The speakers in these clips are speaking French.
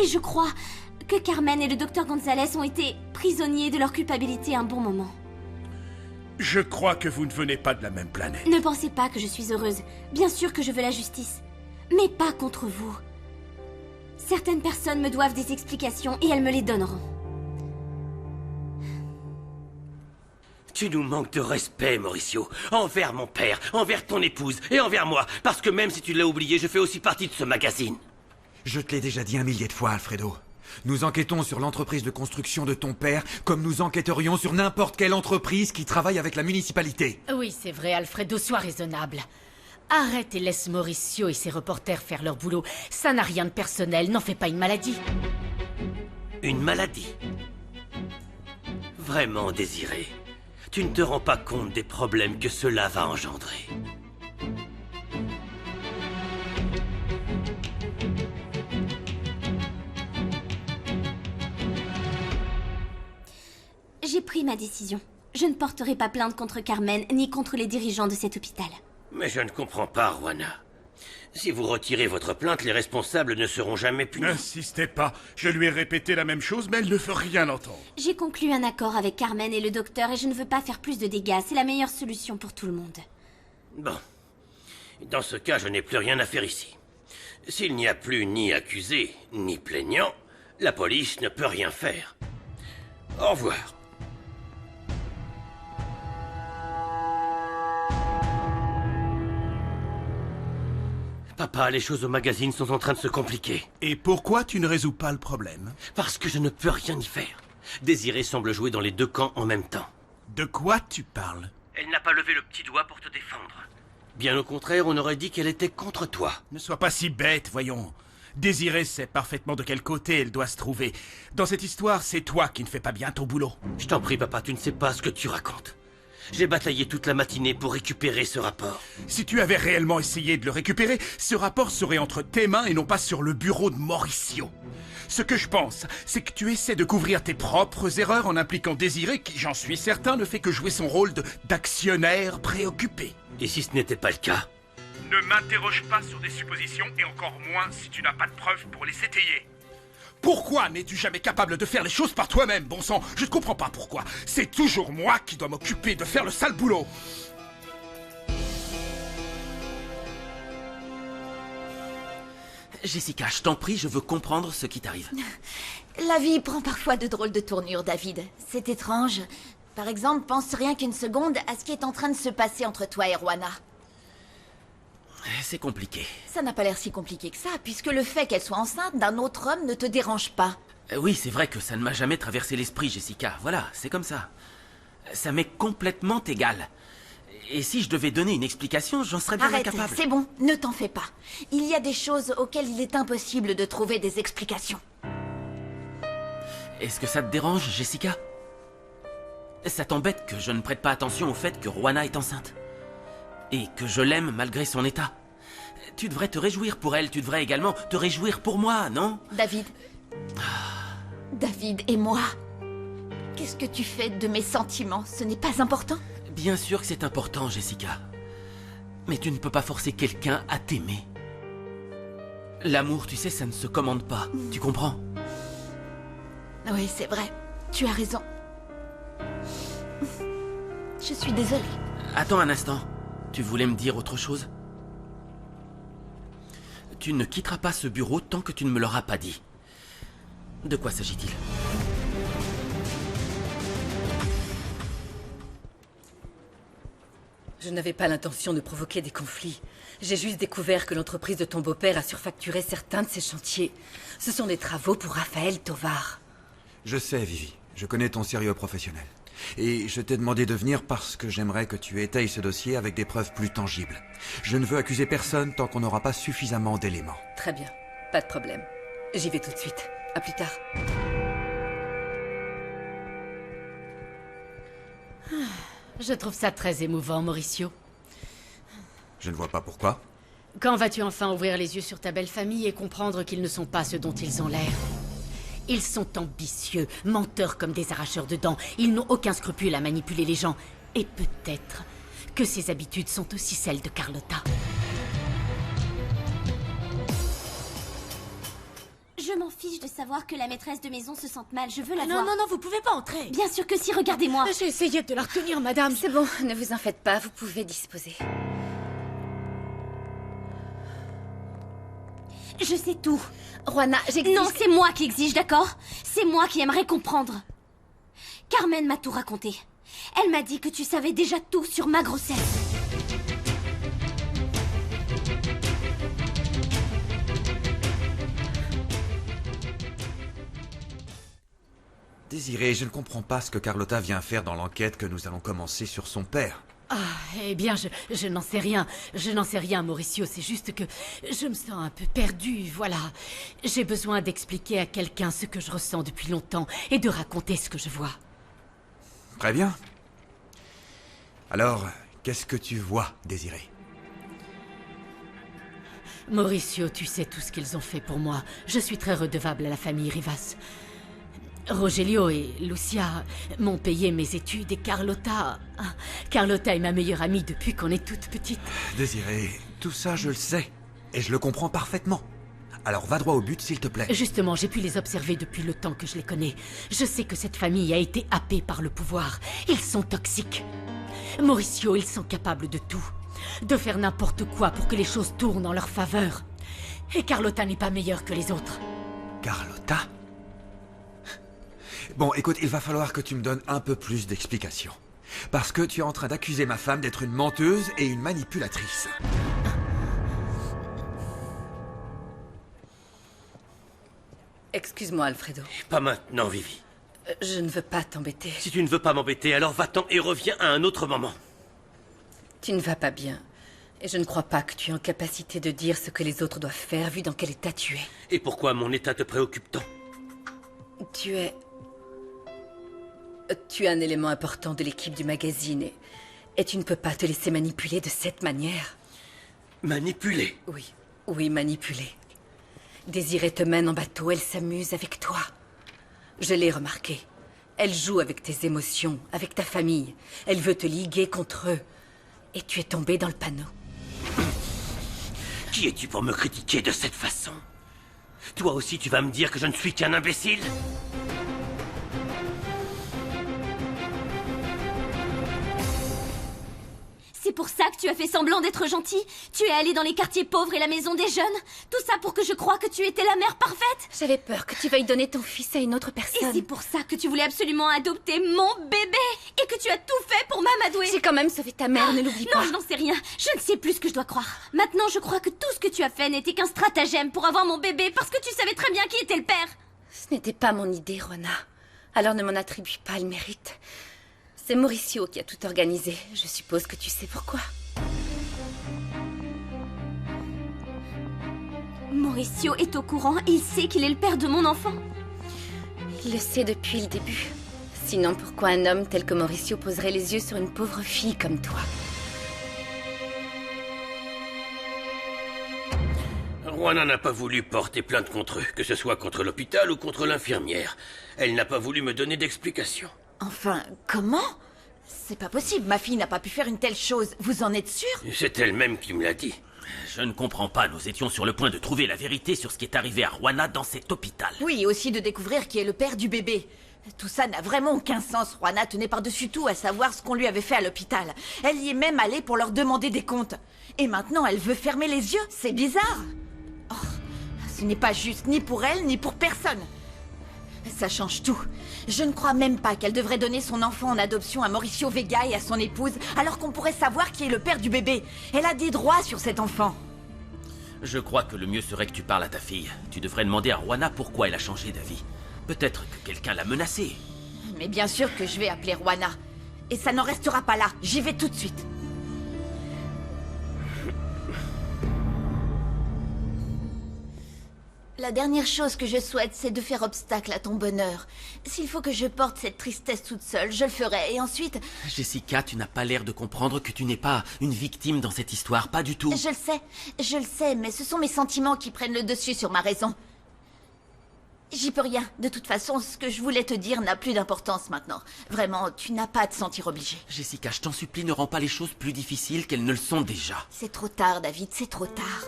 Et je crois que Carmen et le docteur Gonzalez ont été prisonniers de leur culpabilité un bon moment. Je crois que vous ne venez pas de la même planète. Ne pensez pas que je suis heureuse. Bien sûr que je veux la justice. Mais pas contre vous. Certaines personnes me doivent des explications et elles me les donneront. Tu nous manques de respect, Mauricio. Envers mon père, envers ton épouse et envers moi. Parce que même si tu l'as oublié, je fais aussi partie de ce magazine. Je te l'ai déjà dit 1 millier de fois, Alfredo. Nous enquêtons sur l'entreprise de construction de ton père comme nous enquêterions sur n'importe quelle entreprise qui travaille avec la municipalité. Oui, c'est vrai, Alfredo, sois raisonnable. Arrête et laisse Mauricio et ses reporters faire leur boulot. Ça n'a rien de personnel, n'en fais pas une maladie. Une maladie? Vraiment, Désiré, tu ne te rends pas compte des problèmes que cela va engendrer. J'ai pris ma décision. Je ne porterai pas plainte contre Carmen ni contre les dirigeants de cet hôpital. Mais je ne comprends pas, Juana. Si vous retirez votre plainte, les responsables ne seront jamais punis. N'insistez pas. Je lui ai répété la même chose, mais elle ne veut rien entendre. J'ai conclu un accord avec Carmen et le docteur et je ne veux pas faire plus de dégâts. C'est la meilleure solution pour tout le monde. Bon. Dans ce cas, je n'ai plus rien à faire ici. S'il n'y a plus ni accusé, ni plaignant, la police ne peut rien faire. Au revoir. Papa, les choses au magazine sont en train de se compliquer. Et pourquoi tu ne résous pas le problème? Parce que je ne peux rien y faire. Désiré semble jouer dans les deux camps en même temps. De quoi tu parles? Elle n'a pas levé le petit doigt pour te défendre. Bien au contraire, on aurait dit qu'elle était contre toi. Ne sois pas si bête, voyons. Désirée sait parfaitement de quel côté elle doit se trouver. Dans cette histoire, c'est toi qui ne fais pas bien ton boulot. Je t'en prie, papa, tu ne sais pas ce que tu racontes. J'ai bataillé toute la matinée pour récupérer ce rapport. Si tu avais réellement essayé de le récupérer, ce rapport serait entre tes mains et non pas sur le bureau de Mauricio. Ce que je pense, c'est que tu essaies de couvrir tes propres erreurs en impliquant Désiré, qui, j'en suis certain, ne fait que jouer son rôle d'actionnaire préoccupé. Et si ce n'était pas le cas? Ne m'interroge pas sur des suppositions, et encore moins si tu n'as pas de preuves pour les étayer. Pourquoi n'es-tu jamais capable de faire les choses par toi-même, bon sang? Je ne comprends pas pourquoi. C'est toujours moi qui dois m'occuper de faire le sale boulot. Jessica, je t'en prie, je veux comprendre ce qui t'arrive. La vie prend parfois de drôles de tournures, David. C'est étrange. Par exemple, pense rien qu'une seconde à ce qui est en train de se passer entre toi et Juana. C'est compliqué. Ça n'a pas l'air si compliqué que ça, puisque le fait qu'elle soit enceinte d'un autre homme ne te dérange pas. Oui, c'est vrai que ça ne m'a jamais traversé l'esprit, Jessica. Voilà, c'est comme ça. Ça m'est complètement égal. Et si je devais donner une explication, j'en serais bien Arrête, incapable. c'est bon, ne t'en fais pas. Il y a des choses auxquelles il est impossible de trouver des explications. Est-ce que ça te dérange, Jessica? Ça t'embête que je ne prête pas attention au fait que Juana est enceinte? Et que je l'aime malgré son état? Tu devrais te réjouir pour elle, tu devrais également te réjouir pour moi, non? David. David et moi. Qu'est-ce que tu fais de mes sentiments? Ce n'est pas important? Bien sûr que c'est important, Jessica. Mais tu ne peux pas forcer quelqu'un à t'aimer. L'amour, tu sais, ça ne se commande pas. Tu comprends? Oui, c'est vrai. Tu as raison. Je suis désolée. Attends un instant. Tu voulais me dire autre chose? Tu ne quitteras pas ce bureau tant que tu ne me l'auras pas dit. De quoi s'agit-il? Je n'avais pas l'intention de provoquer des conflits. J'ai juste découvert que l'entreprise de ton beau-père a surfacturé certains de ses chantiers. Ce sont des travaux pour Raphaël Tovar. Je sais, Vivi. Je connais ton sérieux professionnel. Et je t'ai demandé de venir parce que j'aimerais que tu étayes ce dossier avec des preuves plus tangibles. Je ne veux accuser personne tant qu'on n'aura pas suffisamment d'éléments. Très bien, pas de problème. J'y vais tout de suite. À plus tard. Je trouve ça très émouvant, Mauricio. Je ne vois pas pourquoi. Quand vas-tu enfin ouvrir les yeux sur ta belle famille et comprendre qu'ils ne sont pas ce dont ils ont l'air? Ils sont ambitieux, menteurs comme des arracheurs de dents. Ils n'ont aucun scrupule à manipuler les gens. Et peut-être que ces habitudes sont aussi celles de Carlotta. Je m'en fiche de savoir que la maîtresse de maison se sente mal. Je veux la Non, voir. non, non, vous pouvez pas entrer. Bien sûr que si, regardez-moi. J'ai essayé de la retenir, madame. C'est bon, ne vous en faites pas, vous pouvez disposer. Je sais tout. Juana, j'exige... Non, c'est moi qui exige, d'accord? C'est moi qui aimerais comprendre. Carmen m'a tout raconté. Elle m'a dit que tu savais déjà tout sur ma grossesse. Désiré, je ne comprends pas ce que Carlotta vient faire dans l'enquête que nous allons commencer sur son père. Ah, eh bien, je n'en sais rien. Je n'en sais rien, Mauricio. C'est juste que je me sens un peu perdue, voilà. J'ai besoin d'expliquer à quelqu'un ce que je ressens depuis longtemps et de raconter ce que je vois. Très bien. Alors, qu'est-ce que tu vois, Désiré? Mauricio, tu sais tout ce qu'ils ont fait pour moi. Je suis très redevable à la famille Rivas. Rogelio et Lucia m'ont payé mes études et Carlotta... Carlotta est ma meilleure amie depuis qu'on est toute petite. Désiré, tout ça je le sais. Et je le comprends parfaitement. Alors va droit au but, s'il te plaît. Justement, j'ai pu les observer depuis le temps que je les connais. Je sais que cette famille a été happée par le pouvoir. Ils sont toxiques. Mauricio, ils sont capables de tout. De faire n'importe quoi pour que les choses tournent en leur faveur. Et Carlotta n'est pas meilleure que les autres. Carlotta? Bon, écoute, il va falloir que tu me donnes un peu plus d'explications. Parce que tu es en train d'accuser ma femme d'être une menteuse et une manipulatrice. Excuse-moi, Alfredo. Pas maintenant, Vivi. Je ne veux pas t'embêter. Si tu ne veux pas m'embêter, alors va-t'en et reviens à un autre moment. Tu ne vas pas bien. Et je ne crois pas que tu es en capacité de dire ce que les autres doivent faire vu dans quel état tu es. Et pourquoi mon état te préoccupe tant? Tu es un élément important de l'équipe du magazine et tu ne peux pas te laisser manipuler de cette manière. Manipuler? Oui, manipuler. Désirée te mène en bateau, elle s'amuse avec toi. Je l'ai remarqué. Elle joue avec tes émotions, avec ta famille. Elle veut te liguer contre eux. Et tu es tombé dans le panneau. Qui es-tu pour me critiquer de cette façon? Toi aussi, tu vas me dire que je ne suis qu'un imbécile? C'est pour ça que tu as fait semblant d'être gentil. Tu es allé dans les quartiers pauvres et la maison des jeunes. Tout ça pour que je croie que tu étais la mère parfaite. J'avais peur que tu veuilles donner ton fils à une autre Et personne. c'est pour ça que tu voulais absolument adopter mon bébé. Et que tu as tout fait pour m'amadouer. J'ai quand même sauvé ta mère, ne l'oublie Non, pas. je n'en sais rien. Je ne sais plus ce que je dois croire. Maintenant, je crois que tout ce que tu as fait n'était qu'un stratagème pour avoir mon bébé parce que tu savais très bien qui était le père. Ce n'était pas mon idée, Rona. Alors ne m'en attribue pas le mérite. C'est Mauricio qui a tout organisé. Je suppose que tu sais pourquoi. Mauricio est au courant et il sait qu'il est le père de mon enfant. Il le sait depuis le début. Sinon, pourquoi un homme tel que Mauricio poserait les yeux sur une pauvre fille comme toi? Juana n'a pas voulu porter plainte contre eux, que ce soit contre l'hôpital ou contre l'infirmière. Elle n'a pas voulu me donner d'explication. Enfin, comment? C'est pas possible, ma fille n'a pas pu faire une telle chose. Vous en êtes sûr? C'est elle-même qui me l'a dit. Je ne comprends pas, nous étions sur le point de trouver la vérité sur ce qui est arrivé à Juana dans cet hôpital. Oui, et aussi de découvrir qui est le père du bébé. Tout ça n'a vraiment aucun sens. Juana tenait par-dessus tout à savoir ce qu'on lui avait fait à l'hôpital. Elle y est même allée pour leur demander des comptes. Et maintenant, elle veut fermer les yeux. C'est bizarre. Oh, ce n'est pas juste ni pour elle, ni pour personne. Ça change tout. Je ne crois même pas qu'elle devrait donner son enfant en adoption à Mauricio Vega et à son épouse, alors qu'on pourrait savoir qui est le père du bébé. Elle a des droits sur cet enfant. Je crois que le mieux serait que tu parles à ta fille. Tu devrais demander à Juana pourquoi elle a changé d'avis. Peut-être que quelqu'un l'a menacée. Mais bien sûr que je vais appeler Juana. Et ça n'en restera pas là. J'y vais tout de suite. La dernière chose que je souhaite, c'est de faire obstacle à ton bonheur. S'il faut que je porte cette tristesse toute seule, je le ferai. Et ensuite... Jessica, tu n'as pas l'air de comprendre que tu n'es pas une victime dans cette histoire, pas du tout. Je le sais, mais ce sont mes sentiments qui prennent le dessus sur ma raison. J'y peux rien. De toute façon, ce que je voulais te dire n'a plus d'importance maintenant. Vraiment, tu n'as pas à te sentir obligé. Jessica, je t'en supplie, ne rends pas les choses plus difficiles qu'elles ne le sont déjà. C'est trop tard, David, c'est trop tard.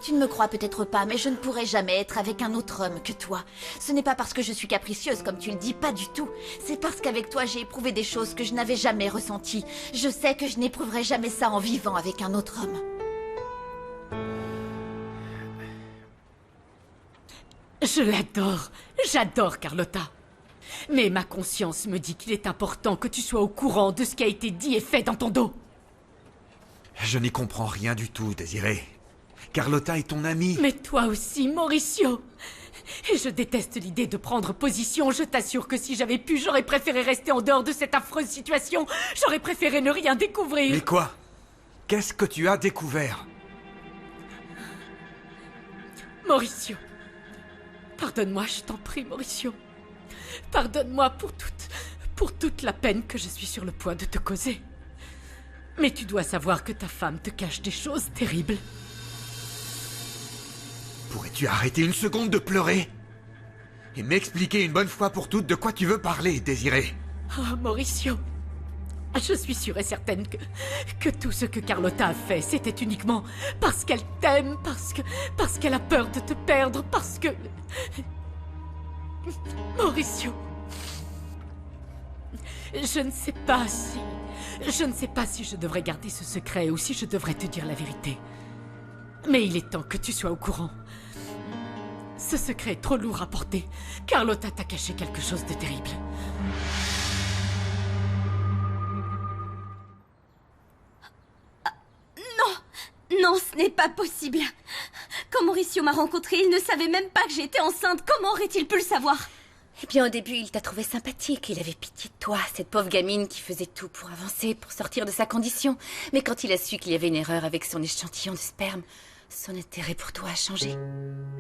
Tu ne me crois peut-être pas, mais je ne pourrai jamais être avec un autre homme que toi. Ce n'est pas parce que je suis capricieuse, comme tu le dis, pas du tout. C'est parce qu'avec toi, j'ai éprouvé des choses que je n'avais jamais ressenties. Je sais que je n'éprouverai jamais ça en vivant avec un autre homme. Je l'adore. J'adore Carlotta. Mais ma conscience me dit qu'il est important que tu sois au courant de ce qui a été dit et fait dans ton dos. Je n'y comprends rien du tout, Désiré. Carlotta est ton amie. Mais toi aussi, Mauricio. Et je déteste l'idée de prendre position. Je t'assure que si j'avais pu, j'aurais préféré rester en dehors de cette affreuse situation. J'aurais préféré ne rien découvrir. Mais quoi? Qu'est-ce que tu as découvert? Mauricio. Pardonne-moi, je t'en prie, Mauricio. Pardonne-moi pour toute la peine que je suis sur le point de te causer. Mais tu dois savoir que ta femme te cache des choses terribles. Pourrais-tu arrêter une seconde de pleurer? Et m'expliquer une bonne fois pour toutes de quoi tu veux parler, Désiré? Oh, Mauricio. Je suis sûre et certaine que tout ce que Carlotta a fait, c'était uniquement parce qu'elle t'aime, parce qu'elle a peur de te perdre, parce que... Mauricio. Je ne sais pas si je devrais garder ce secret ou si je devrais te dire la vérité. Mais il est temps que tu sois au courant. Ce secret est trop lourd à porter. Carlotta t'a caché quelque chose de terrible. Non, ce n'est pas possible. Quand Mauricio m'a rencontrée, il ne savait même pas que j'étais enceinte. Comment aurait-il pu le savoir? Eh bien, au début, il t'a trouvé sympathique. Il avait pitié de toi, cette pauvre gamine qui faisait tout pour avancer, pour sortir de sa condition. Mais quand il a su qu'il y avait une erreur avec son échantillon de sperme, son intérêt pour toi a changé.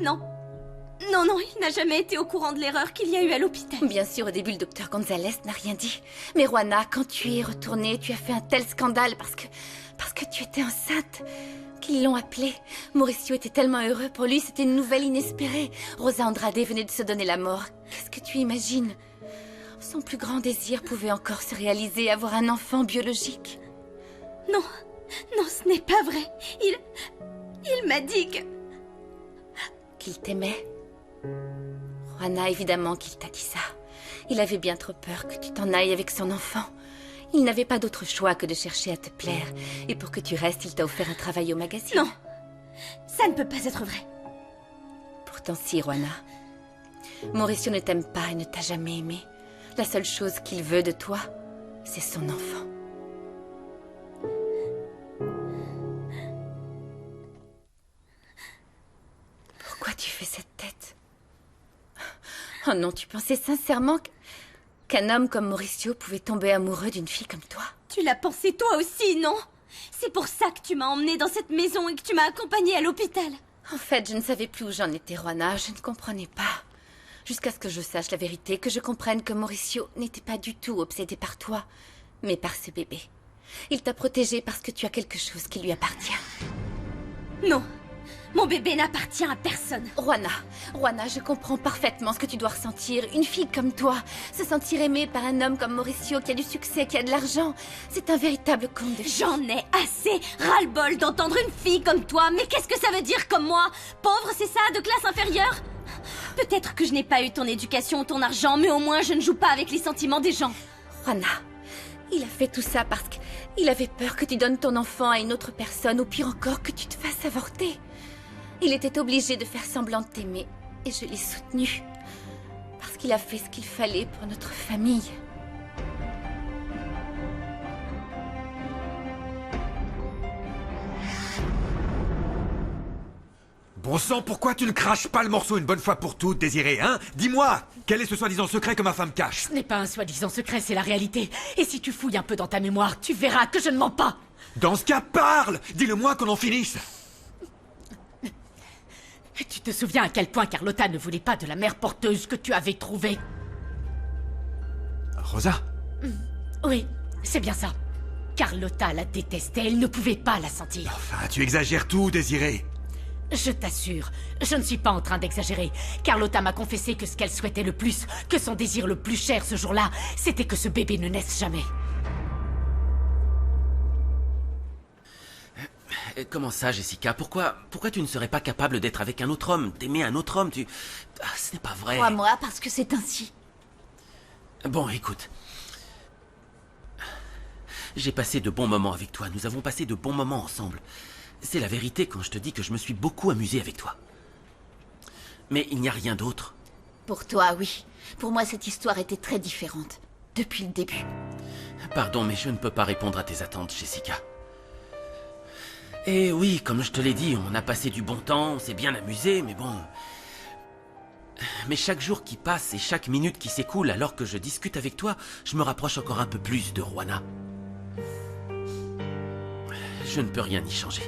Non, il n'a jamais été au courant de l'erreur qu'il y a eu à l'hôpital. Bien sûr, au début, le docteur Gonzalez n'a rien dit. Mais Juana, quand tu y es retournée, tu as fait un tel scandale parce que tu étais enceinte qu'ils l'ont appelé. Mauricio était tellement heureux. Pour lui, c'était une nouvelle inespérée. Rosa Andrade venait de se donner la mort. Qu'est-ce que tu imagines? Son plus grand désir pouvait encore se réaliser, avoir un enfant biologique. Non, ce n'est pas vrai. Il m'a dit que... Qu'il t'aimait? Juana, évidemment qu'il t'a dit ça. Il avait bien trop peur que tu t'en ailles avec son enfant. Il n'avait pas d'autre choix que de chercher à te plaire. Et pour que tu restes, il t'a offert un travail au magazine. Non, ça ne peut pas être vrai. Pourtant si, Juana. Mauricio ne t'aime pas et ne t'a jamais aimé. La seule chose qu'il veut de toi, c'est son enfant. Pourquoi tu fais cette tête? Oh non, tu pensais sincèrement qu'un homme comme Mauricio pouvait tomber amoureux d'une fille comme toi? Tu l'as pensé toi aussi, non? C'est pour ça que tu m'as emmenée dans cette maison et que tu m'as accompagnée à l'hôpital. En fait, je ne savais plus où j'en étais, Juana. Je ne comprenais pas. Jusqu'à ce que je sache la vérité, que je comprenne que Mauricio n'était pas du tout obsédé par toi, mais par ce bébé. Il t'a protégée parce que tu as quelque chose qui lui appartient. Non, mon bébé n'appartient à personne. Juana, je comprends parfaitement ce que tu dois ressentir. Une fille comme toi, se sentir aimée par un homme comme Mauricio qui a du succès, qui a de l'argent, c'est un véritable conte de fées. J'en ai assez, ras-le-bol d'entendre une fille comme toi. Mais qu'est-ce que ça veut dire comme moi? Pauvre, c'est ça, de classe inférieure? Peut-être que je n'ai pas eu ton éducation ou ton argent, mais au moins je ne joue pas avec les sentiments des gens. Juana, il a fait tout ça parce qu'il avait peur que tu donnes ton enfant à une autre personne, ou pire encore, que tu te fasses avorter. Il était obligé de faire semblant de t'aimer, et je l'ai soutenu. Parce qu'il a fait ce qu'il fallait pour notre famille. Bon sang, pourquoi tu ne craches pas le morceau une bonne fois pour toutes, Désiré, hein? Dis-moi, quel est ce soi-disant secret que ma femme cache? Ce n'est pas un soi-disant secret, c'est la réalité. Et si tu fouilles un peu dans ta mémoire, tu verras que je ne mens pas. Dans ce cas, parle! Dis-le-moi qu'on en finisse! Tu te souviens à quel point Carlotta ne voulait pas de la mère porteuse que tu avais trouvée? Rosa? Oui, c'est bien ça. Carlotta la détestait, elle ne pouvait pas la sentir. Enfin, tu exagères tout, Désiré. Je t'assure, je ne suis pas en train d'exagérer. Carlotta m'a confessé que ce qu'elle souhaitait le plus, que son désir le plus cher ce jour-là, c'était que ce bébé ne naisse jamais. Comment ça, Jessica? Pourquoi tu ne serais pas capable d'être avec un autre homme, d'aimer un autre homme? Ce n'est pas vrai. Crois-moi, parce que c'est ainsi. Bon, écoute. J'ai passé de bons moments avec toi. Nous avons passé de bons moments ensemble. C'est la vérité quand je te dis que je me suis beaucoup amusé avec toi. Mais il n'y a rien d'autre. Pour toi, oui. Pour moi, cette histoire était très différente. Depuis le début. Pardon, mais je ne peux pas répondre à tes attentes, Jessica. Et oui, comme je te l'ai dit, on a passé du bon temps, on s'est bien amusé, mais bon... Mais chaque jour qui passe et chaque minute qui s'écoule alors que je discute avec toi, je me rapproche encore un peu plus de Juana. Je ne peux rien y changer.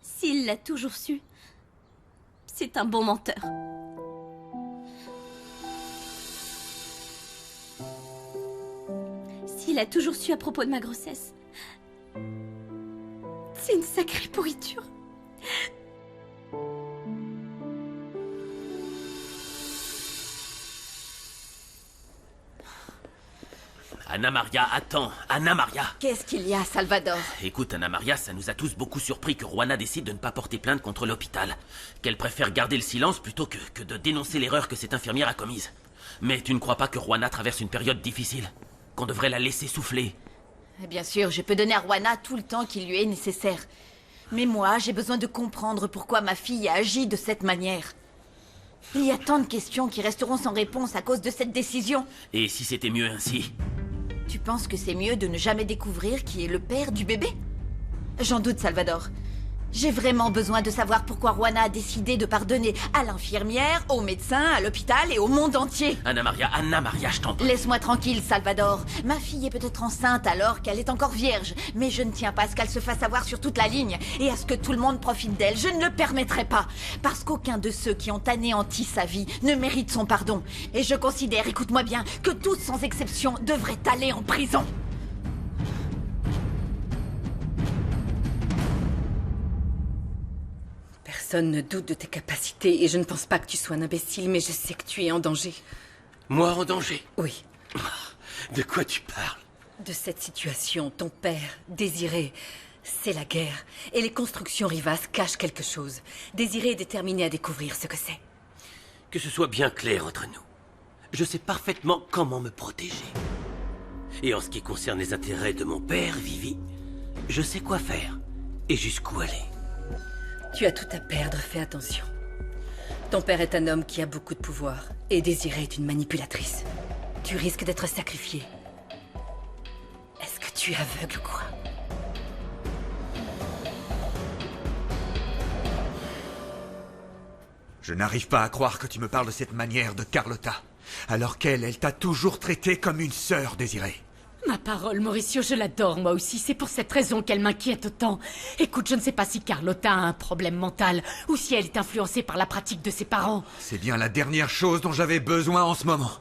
S'il l'a toujours su, c'est un bon menteur. S'il a toujours su à propos de ma grossesse, c'est une sacrée pourriture. Anna Maria, attends, Anna Maria. Qu'est-ce qu'il y a, Salvador? Écoute, Anna Maria, ça nous a tous beaucoup surpris que Juana décide de ne pas porter plainte contre l'hôpital. Qu'elle préfère garder le silence plutôt que de dénoncer l'erreur que cette infirmière a commise. Mais tu ne crois pas que Juana traverse une période difficile? Qu'on devrait la laisser souffler? Bien sûr, je peux donner à Juana tout le temps qui lui est nécessaire. Mais moi, j'ai besoin de comprendre pourquoi ma fille a agi de cette manière. Il y a tant de questions qui resteront sans réponse à cause de cette décision. Et si c'était mieux ainsi? Tu penses que c'est mieux de ne jamais découvrir qui est le père du bébé? J'en doute, Salvador. J'ai vraiment besoin de savoir pourquoi Juana a décidé de pardonner à l'infirmière, au médecin, à l'hôpital et au monde entier. Anna Maria, je t'en prie. Laisse-moi tranquille, Salvador. Ma fille est peut-être enceinte alors qu'elle est encore vierge, mais je ne tiens pas à ce qu'elle se fasse avoir sur toute la ligne et à ce que tout le monde profite d'elle. Je ne le permettrai pas, parce qu'aucun de ceux qui ont anéanti sa vie ne mérite son pardon. Et je considère, écoute-moi bien, que tous sans exception devraient aller en prison. Personne ne doute de tes capacités et je ne pense pas que tu sois un imbécile, mais je sais que tu es en danger. Moi en danger? Oui. De quoi tu parles? De cette situation, ton père, Désiré, c'est la guerre. Et les constructions Rivas cachent quelque chose. Désiré est déterminé à découvrir ce que c'est. Que ce soit bien clair entre nous. Je sais parfaitement comment me protéger. Et en ce qui concerne les intérêts de mon père, Vivi, je sais quoi faire et jusqu'où aller. Tu as tout à perdre, fais attention. Ton père est un homme qui a beaucoup de pouvoir, et Désiré est une manipulatrice. Tu risques d'être sacrifié. Est-ce que tu es aveugle ou quoi? Je n'arrive pas à croire que tu me parles de cette manière de Carlotta, alors elle t'a toujours traité comme une sœur, Désirée. Ma parole, Mauricio, je l'adore moi aussi. C'est pour cette raison qu'elle m'inquiète autant. Écoute, je ne sais pas si Carlotta a un problème mental ou si elle est influencée par la pratique de ses parents. C'est bien la dernière chose dont j'avais besoin en ce moment.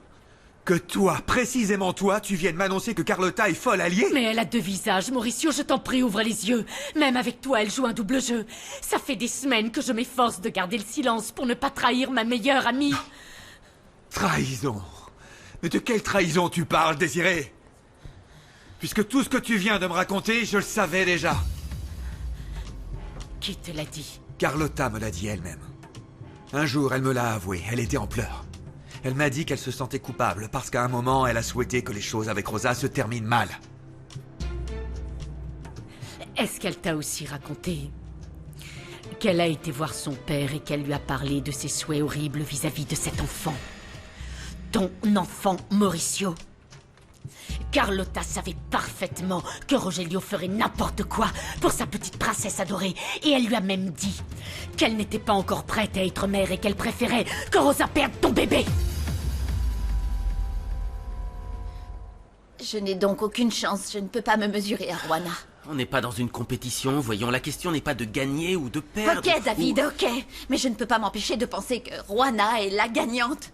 Que toi, précisément toi, tu viennes m'annoncer que Carlotta est folle alliée? Mais elle a deux visages, Mauricio, je t'en prie, ouvre les yeux. Même avec toi, elle joue un double jeu. Ça fait des semaines que je m'efforce de garder le silence pour ne pas trahir ma meilleure amie. Trahison? Mais de quelle trahison tu parles, Désirée? Puisque tout ce que tu viens de me raconter, je le savais déjà. Qui te l'a dit? Carlotta me l'a dit elle-même. Un jour, elle me l'a avoué, elle était en pleurs. Elle m'a dit qu'elle se sentait coupable parce qu'à un moment, elle a souhaité que les choses avec Rosa se terminent mal. Est-ce qu'elle t'a aussi raconté qu'elle a été voir son père et qu'elle lui a parlé de ses souhaits horribles vis-à-vis de cet enfant? Ton enfant, Mauricio. Carlotta savait parfaitement que Rogelio ferait n'importe quoi pour sa petite princesse adorée. Et elle lui a même dit qu'elle n'était pas encore prête à être mère et qu'elle préférait que Rosa perde ton bébé. Je n'ai donc aucune chance, je ne peux pas me mesurer à Juana. On n'est pas dans une compétition, voyons, la question n'est pas de gagner ou de perdre. Ok, David, ok. Mais je ne peux pas m'empêcher de penser que Juana est la gagnante.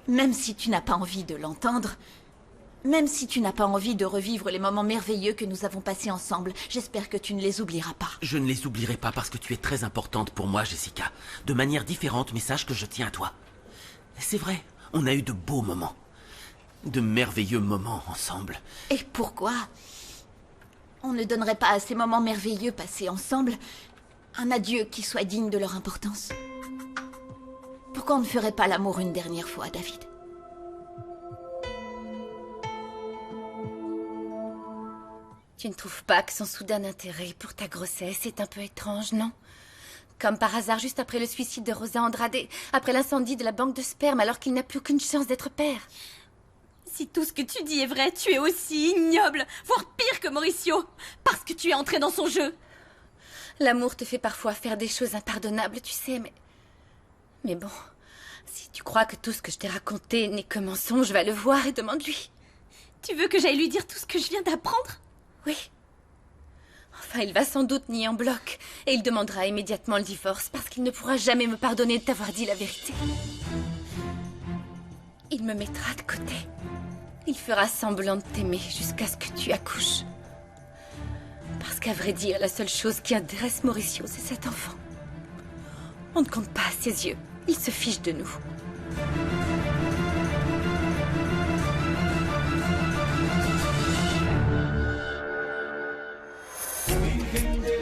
Même si tu n'as pas envie de l'entendre, même si tu n'as pas envie de revivre les moments merveilleux que nous avons passés ensemble, j'espère que tu ne les oublieras pas. Je ne les oublierai pas parce que tu es très importante pour moi, Jessica. De manière différente, mais sache que je tiens à toi. C'est vrai, On a eu de beaux moments. De merveilleux moments ensemble. Et pourquoi on ne donnerait pas à ces moments merveilleux passés ensemble un adieu qui soit digne de leur importance? Pourquoi on ne ferait pas l'amour une dernière fois, David? Tu ne trouves pas que son soudain intérêt pour ta grossesse est un peu étrange, non? Comme par hasard, juste après le suicide de Rosa Andrade, après l'incendie de la banque de sperme, alors qu'il n'a plus aucune chance d'être père. Si tout ce que tu dis est vrai, tu es aussi ignoble, voire pire que Mauricio, parce que tu es entré dans son jeu. L'amour te fait parfois faire des choses impardonnables, tu sais, mais... Mais bon, si tu crois que tout ce que je t'ai raconté n'est que mensonge, va le voir et demande-lui. Tu veux que j'aille lui dire tout ce que je viens d'apprendre? Oui. Enfin, il va sans doute nier en bloc, et il demandera immédiatement le divorce, parce qu'il ne pourra jamais me pardonner de t'avoir dit la vérité. Il me mettra de côté. Il fera semblant de t'aimer jusqu'à ce que tu accouches. Parce qu'à vrai dire, la seule chose qui intéresse Mauricio, c'est cet enfant. On ne compte pas à ses yeux. Il se fiche de nous. Virgen de